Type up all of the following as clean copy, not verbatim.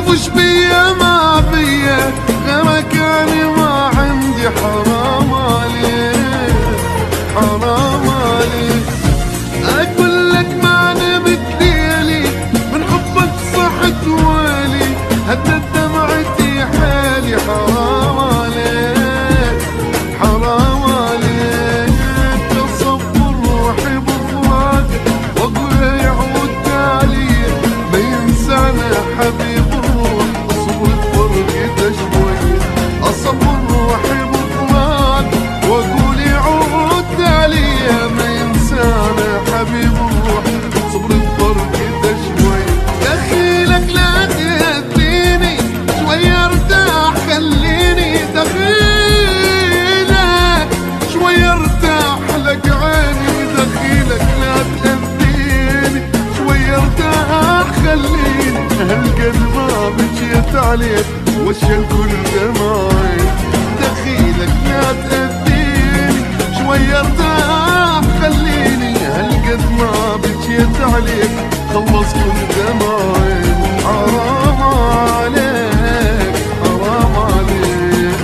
وش بيا ما بيا غيرك يعني ما عندي. حرام عليك حرام عليك. اقول لك ما نبت ليلي من حبك صحت ويلي هدت دمعتي حالي. حرام عليك حرام عليك. تصبر روحي بفراقك واقول يعود علي ما ينسانا حبيب الروح. اصبر فرقته شوي اصبر روحي بفراقك واقول يعود علي ما ينسانا حبيب الروح. صبر فرقته شوي. دخيلك لا تهديني شوي ارتاح خليني. دخيلك شوي ارتاح لك عيني. دخيلك لا تهديني شوي ارتاح خليني. هالقد ما بجيت عليك وش الكل دمعي. دخيلك لا تهديني شوي ارتاح خليني. هالقد ما بجيت عليك خلص كل دمعي. حرام عليك حرام عليك.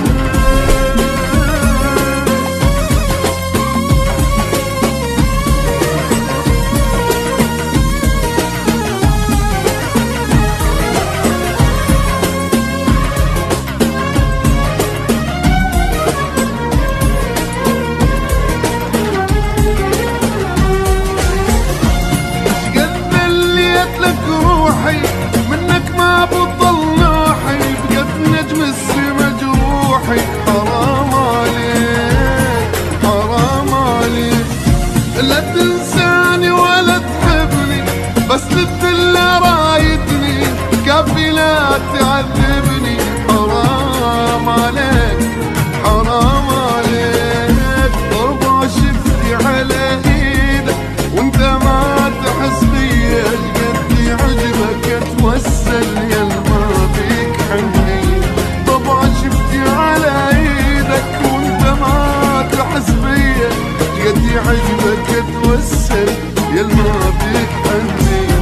منك ما بطل ناحي بقت نجم السما جروحي. حرام عليك حرام عليك. لا تنساني ولا تحبني بس للذلة رايدني كافي لا تعذبني. حرام عليك حرام عليك. ضربة شفتي على ايدك وانت ما تحس بيا. عجبك اتوسل يا ما فيك حنين. طبعا شفتي على ايدك وانت ما تحس بيا. قدي عجبك اتوسل يا ما فيك حنين.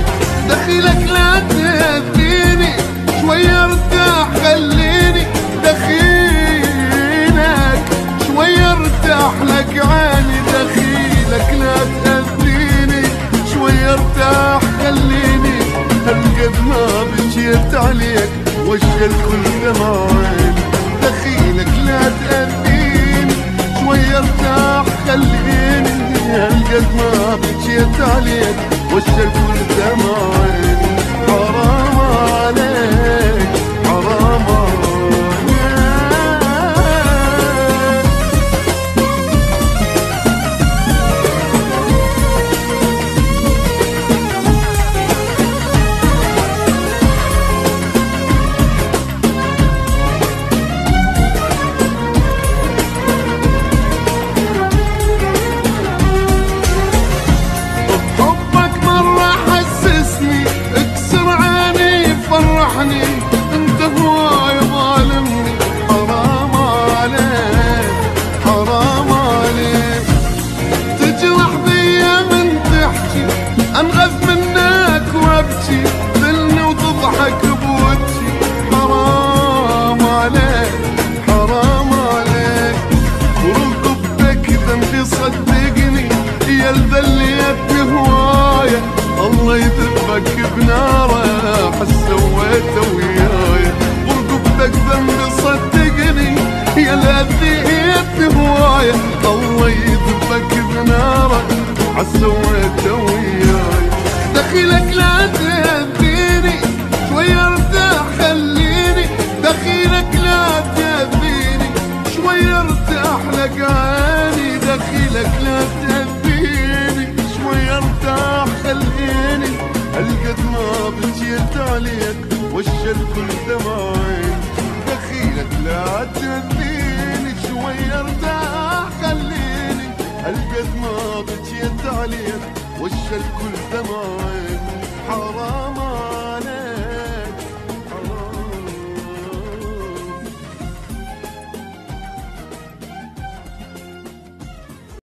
دخيلك لا تهديني شوي ارتاح خليني. دخيلك شوي ارتاح لك عيني. دخيلك لا تهديني شوي ارتاح خليني. هالقد ما بجيت عليك وش الكل دمعين. دخيلك لا تأذيني شوي ارتاح خليني. هالقد ما بجيت عليك وش الكل دمعين. حرام عليك حرام عليك. انت هواي ظالمني. حرام عليك حرام عليك. تجرح بيا من تحكي انغث منك وابكي. ذلني وتضحك بوجهي. حرام عليك حرام عليك. ورقبتك ذنبي صدقني يا الذليت هوايه. الله يذبك بناره حس سويته وياي. ورقبتك ذنبي صدقني يا لذيت هوايه. الله يذبك بناره حس سويته وياي. دخيلك لا تهديني شوي ارتاح خليني. دخيلك لا تهديني شوي ارتاح لك عيني. دخيلك لا تهديني شوي ارتاح خليني. هالقد ما بجيت عليك وش الكل دمعين. دخيلك لا تهديني شوي ارتاح خليني. هالقد ما بجيت عليك وش الكل دمعين. حرام عليك.